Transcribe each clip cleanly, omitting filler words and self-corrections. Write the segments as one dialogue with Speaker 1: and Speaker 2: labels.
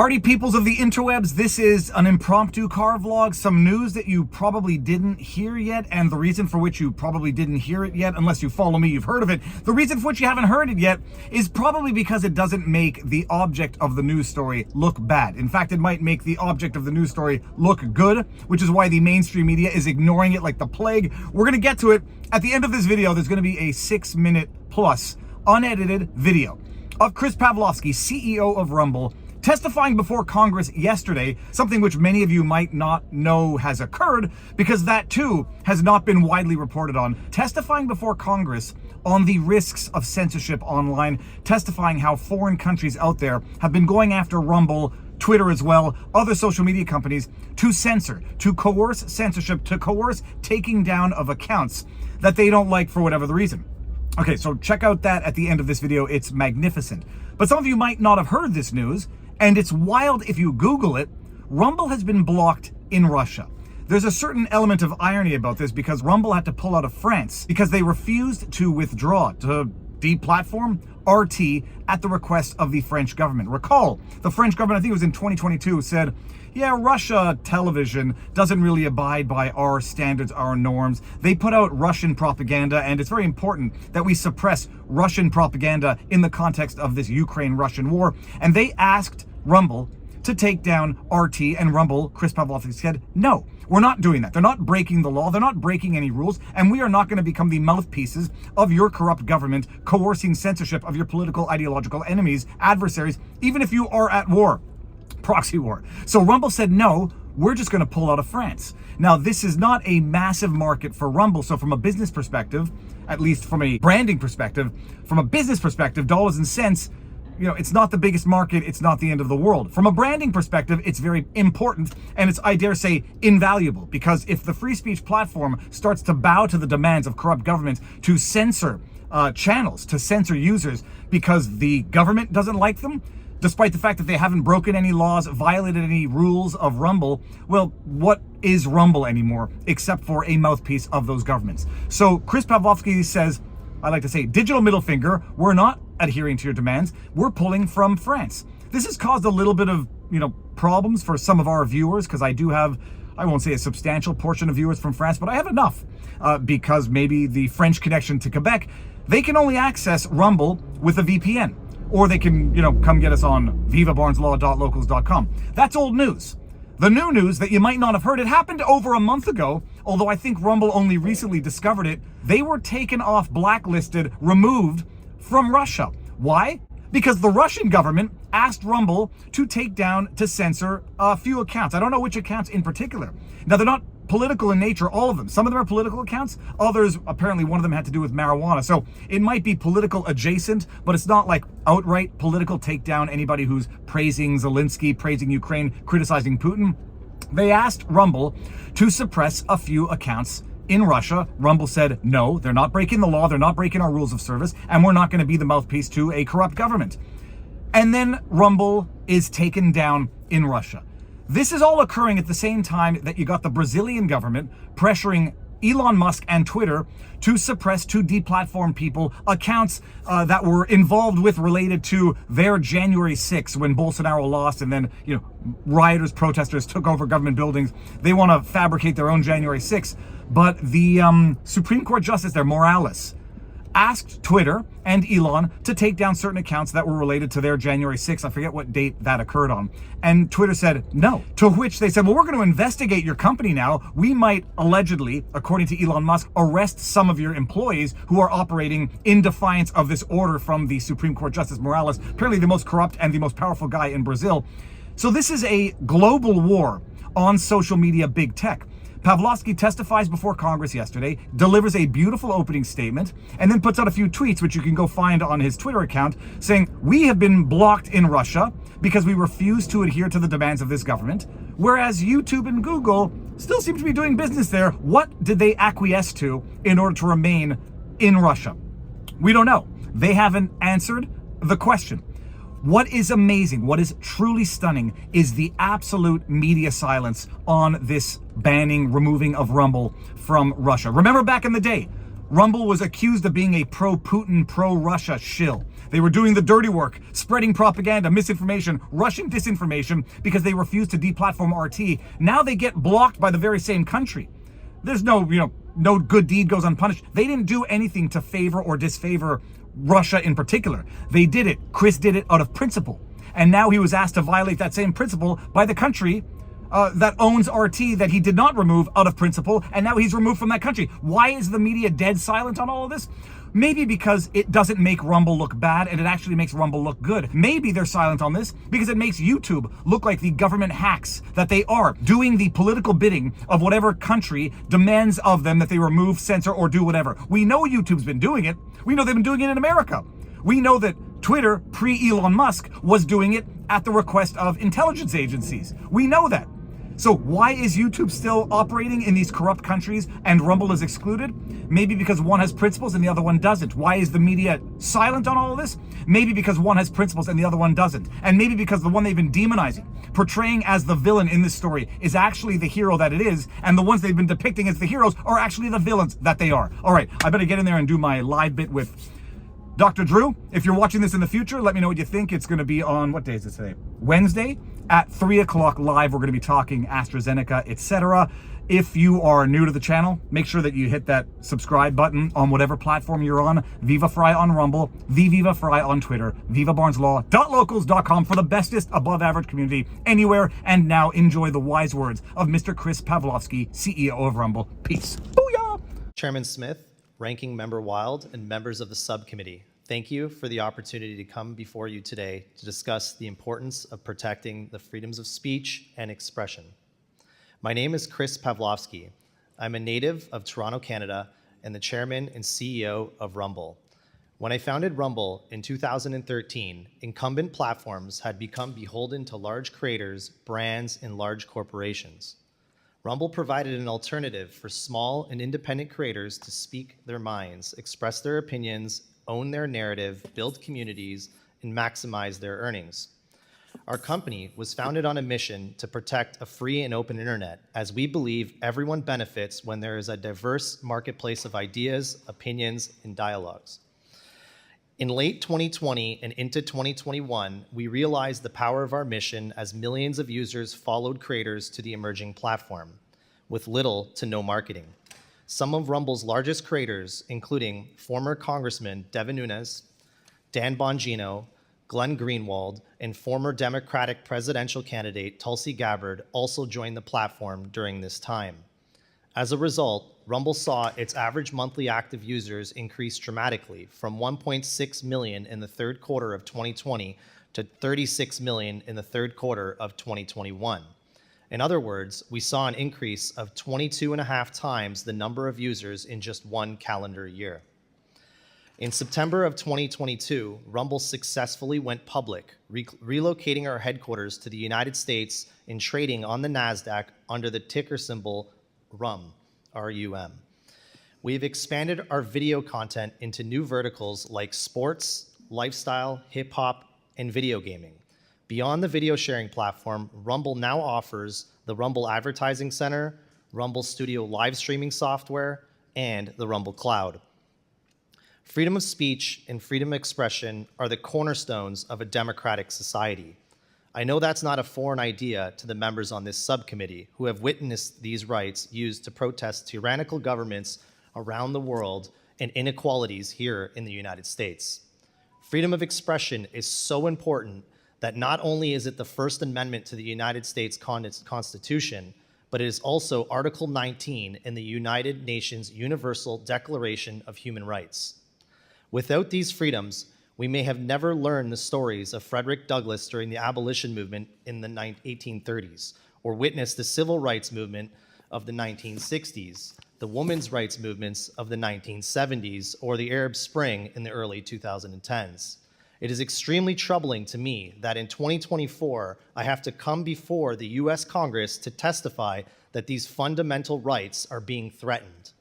Speaker 1: Party peoples of the interwebs, this is an impromptu car vlog, some news that you probably didn't hear yet, and the reason for which you probably didn't hear it yet, unless you follow me, you've heard of it. The reason for which you haven't heard it yet is probably because it doesn't make the object of the news story look bad. In fact, it might make the object of the news story look good, which is why the mainstream media is ignoring it like the plague. We're gonna get to it. At the end of this video, there's gonna be a 6-minute plus unedited video of Chris Pavlovski, CEO of Rumble, testifying before Congress yesterday, something which many of you might not know has occurred because that too has not been widely reported on. Testifying before Congress on the risks of censorship online, testifying how foreign countries out there have been going after Rumble, Twitter as well, other social media companies to censor, to coerce censorship, to coerce taking down of accounts that they don't like for whatever the reason. Okay, so check out that at the end of this video. It's magnificent. But some of you might not have heard this news, and it's wild if you Google it. Rumble has been blocked in Russia. There's a certain element of irony about this because Rumble had to pull out of France because they refused to withdraw, to deplatform RT at the request of the French government. Recall, the French government, I think it was in 2022, said, yeah, Russia television doesn't really abide by our standards, our norms. They put out Russian propaganda, and it's very important that we suppress Russian propaganda in the context of this Ukraine-Russian war. And they asked Rumble to take down RT, and Rumble, Chris Pavlovski, said, no, we're not doing that. They're not breaking the law. They're not breaking any rules. And we are not going to become the mouthpieces of your corrupt government, coercing censorship of your political, ideological enemies, adversaries, even if you are at war. Proxy war. So Rumble said, no, we're just going to pull out of France. Now, this is not a massive market for Rumble. So from a business perspective, at least from a branding perspective, from a business perspective, dollars and cents, you know, it's not the biggest market. It's not the end of the world. From a branding perspective, it's very important. And it's, I dare say, invaluable. Because if the free speech platform starts to bow to the demands of corrupt governments to censor channels, to censor users because the government doesn't like them, despite the fact that they haven't broken any laws, violated any rules of Rumble, well, what is Rumble anymore except for a mouthpiece of those governments? So Chris Pavlovski says, I like to say, digital middle finger, we're not adhering to your demands, we're pulling from France. This has caused a little bit of, problems for some of our viewers, because I do have, I won't say a substantial portion of viewers from France, but I have enough, because maybe the French connection to Quebec, they can only access Rumble with a VPN. Or they can, come get us on vivabarneslaw.locals.com. That's old news. The new news that you might not have heard, it happened over a month ago, although I think Rumble only recently discovered it. They were taken off, blacklisted, removed from Russia. Why? Because the Russian government asked Rumble to take down, to censor a few accounts. I don't know which accounts in particular. Now, they're not political in nature, all of them. Some of them are political accounts. Others, apparently one of them had to do with marijuana. So it might be political adjacent, but it's not like outright political takedown. Anybody who's praising Zelensky, praising Ukraine, criticizing Putin. They asked Rumble to suppress a few accounts in Russia. Rumble said, no, they're not breaking the law. They're not breaking our rules of service. And we're not going to be the mouthpiece to a corrupt government. And then Rumble is taken down in Russia. This is all occurring at the same time that you got the Brazilian government pressuring Elon Musk and Twitter to suppress, to deplatform people, accounts that were involved with, related to their January 6th when Bolsonaro lost and then, rioters, protesters took over government buildings. They want to fabricate their own January 6th. But the Supreme Court Justice there, Morales, asked Twitter and Elon to take down certain accounts that were related to their January 6th. I forget what date that occurred on. And Twitter said no. To which they said, well, we're going to investigate your company now. We might allegedly, according to Elon Musk, arrest some of your employees who are operating in defiance of this order from the Supreme Court Justice Morales, apparently the most corrupt and the most powerful guy in Brazil. So this is a global war on social media big tech. Pavlovski testifies before Congress yesterday, delivers a beautiful opening statement, and then puts out a few tweets, which you can go find on his Twitter account, saying, we have been blocked in Russia because we refuse to adhere to the demands of this government, whereas YouTube and Google still seem to be doing business there. What did they acquiesce to in order to remain in Russia? We don't know. They haven't answered the question. What is amazing, what is truly stunning, is the absolute media silence on this banning, removing of Rumble from Russia. Remember back in the day, Rumble was accused of being a pro-Putin, pro-Russia shill. They were doing the dirty work, spreading propaganda, misinformation, rushing disinformation because they refused to deplatform RT. Now they get blocked by the very same country. There's no good deed goes unpunished. They didn't do anything to favor or disfavor Russia in particular. They did it. Chris did it out of principle. And now he was asked to violate that same principle by the country that owns RT that he did not remove out of principle, and now he's removed from that country. Why is the media dead silent on all of this? Maybe because it doesn't make Rumble look bad and it actually makes Rumble look good. Maybe they're silent on this because it makes YouTube look like the government hacks that they are, doing the political bidding of whatever country demands of them that they remove, censor, or do whatever. We know YouTube's been doing it. We know they've been doing it in America. We know that Twitter, pre-Elon Musk, was doing it at the request of intelligence agencies. We know that. So why is YouTube still operating in these corrupt countries and Rumble is excluded? Maybe because one has principles and the other one doesn't. Why is the media silent on all of this? Maybe because one has principles and the other one doesn't. And maybe because the one they've been demonizing, portraying as the villain in this story, is actually the hero that it is, and the ones they've been depicting as the heroes are actually the villains that they are. All right, I better get in there and do my live bit with Dr. Drew. If you're watching this in the future, let me know what you think. It's going to be on, what day is it today? Wednesday at 3 o'clock live. We're going to be talking AstraZeneca, etc. If you are new to the channel, make sure that you hit that subscribe button on whatever platform you're on. Viva Frei on Rumble, the Viva Frei on Twitter, vivabarneslaw.locals.com for the bestest above average community anywhere. And now enjoy the wise words of Mr. Chris Pavlovsky, CEO of Rumble. Peace. Booyah!
Speaker 2: Chairman Smith, Ranking Member Wild, and members of the subcommittee, thank you for the opportunity to come before you today to discuss the importance of protecting the freedoms of speech and expression. My name is Chris Pavlovsky. I'm a native of Toronto, Canada, and the chairman and CEO of Rumble. When I founded Rumble in 2013, incumbent platforms had become beholden to large creators, brands, and large corporations. Rumble provided an alternative for small and independent creators to speak their minds, express their opinions, own their narrative, build communities, and maximize their earnings. Our company was founded on a mission to protect a free and open internet, as we believe everyone benefits when there is a diverse marketplace of ideas, opinions, and dialogues. In late 2020 and into 2021, we realized the power of our mission as millions of users followed creators to the emerging platform, with little to no marketing. Some of Rumble's largest creators, including former Congressman Devin Nunes, Dan Bongino, Glenn Greenwald, and former Democratic presidential candidate Tulsi Gabbard also joined the platform during this time. As a result, Rumble saw its average monthly active users increase dramatically from 1.6 million in the third quarter of 2020 to 36 million in the third quarter of 2021. In other words, we saw an increase of 22.5 times the number of users in just one calendar year. In September of 2022, Rumble successfully went public, relocating our headquarters to the United States and trading on the NASDAQ under the ticker symbol RUM, R-U-M. We've expanded our video content into new verticals like sports, lifestyle, hip-hop, and video gaming. Beyond the video sharing platform, Rumble now offers the Rumble Advertising Center, Rumble Studio live streaming software, and the Rumble Cloud. Freedom of speech and freedom of expression are the cornerstones of a democratic society. I know that's not a foreign idea to the members on this subcommittee who have witnessed these rights used to protest tyrannical governments around the world and inequalities here in the United States. Freedom of expression is so important that not only is it the First Amendment to the United States Constitution, but it is also Article 19 in the United Nations Universal Declaration of Human Rights. Without these freedoms, we may have never learned the stories of Frederick Douglass during the abolition movement in the 1830s, or witnessed the civil rights movement of the 1960s, the women's rights movements of the 1970s, or the Arab Spring in the early 2010s. It is extremely troubling to me that in 2024, I have to come before the US Congress to testify that these fundamental rights are being threatened.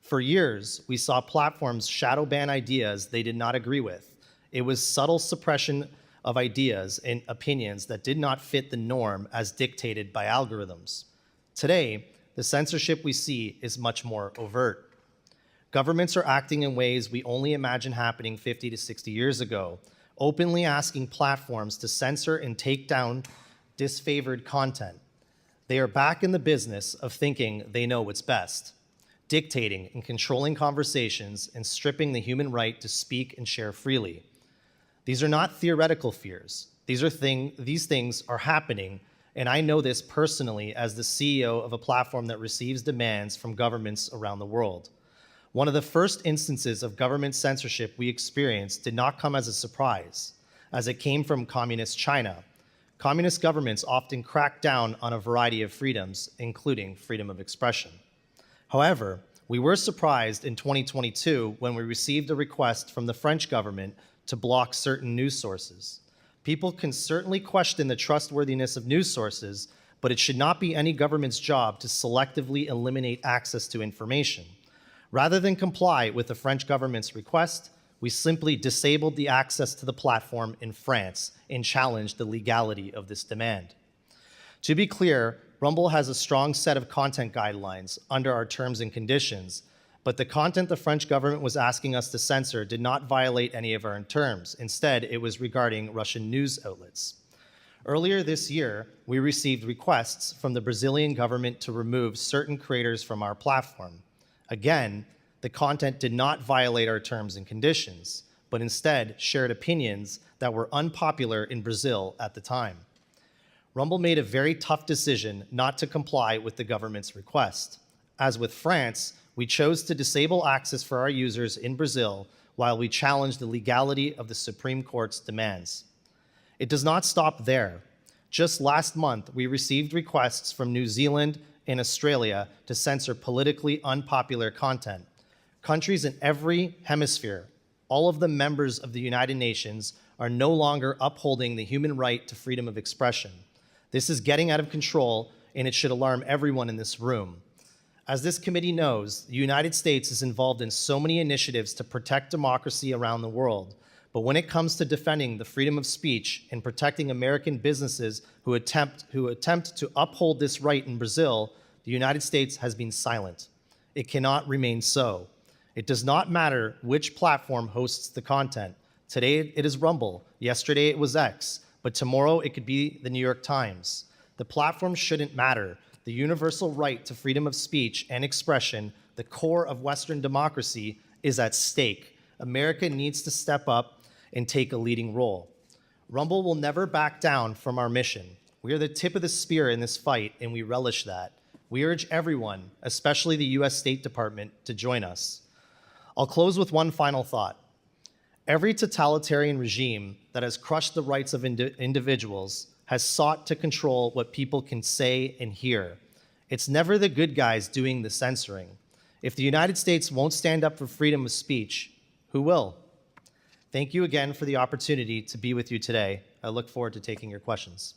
Speaker 2: For years, we saw platforms shadow ban ideas they did not agree with. It was subtle suppression of ideas and opinions that did not fit the norm as dictated by algorithms. Today, the censorship we see is much more overt. Governments are acting in ways we only imagined happening 50 to 60 years ago, openly asking platforms to censor and take down disfavored content. They are back in the business of thinking they know what's best, dictating and controlling conversations and stripping the human right to speak and share freely. These are not theoretical fears. These things are happening, and I know this personally as the CEO of a platform that receives demands from governments around the world. One of the first instances of government censorship we experienced did not come as a surprise, as it came from communist China. Communist governments often crack down on a variety of freedoms, including freedom of expression. However, we were surprised in 2022 when we received a request from the French government to block certain news sources. People can certainly question the trustworthiness of news sources, but it should not be any government's job to selectively eliminate access to information. Rather than comply with the French government's request, we simply disabled the access to the platform in France and challenged the legality of this demand. To be clear, Rumble has a strong set of content guidelines under our terms and conditions, but the content the French government was asking us to censor did not violate any of our terms. Instead, it was regarding Russian news outlets. Earlier this year, we received requests from the Brazilian government to remove certain creators from our platform. Again, the content did not violate our terms and conditions, but instead shared opinions that were unpopular in Brazil at the time. Rumble made a very tough decision not to comply with the government's request. As with France, we chose to disable access for our users in Brazil while we challenged the legality of the Supreme Court's demands. It does not stop there. Just last month, we received requests from New Zealand and Australia to censor politically unpopular content. Countries in every hemisphere, all of the members of the United Nations, are no longer upholding the human right to freedom of expression. This is getting out of control, and it should alarm everyone in this room. As this committee knows, the United States is involved in so many initiatives to protect democracy around the world. But when it comes to defending the freedom of speech and protecting American businesses who attempt to uphold this right in Brazil, the United States has been silent. It cannot remain so. It does not matter which platform hosts the content. Today it is Rumble, yesterday it was X, but tomorrow it could be the New York Times. The platform shouldn't matter. The universal right to freedom of speech and expression, the core of Western democracy, is at stake. America needs to step up and take a leading role. Rumble will never back down from our mission. We are the tip of the spear in this fight, and we relish that. We urge everyone, especially the US State Department, to join us. I'll close with one final thought. Every totalitarian regime that has crushed the rights of individuals has sought to control what people can say and hear. It's never the good guys doing the censoring. If the United States won't stand up for freedom of speech, who will? Thank you again for the opportunity to be with you today. I look forward to taking your questions.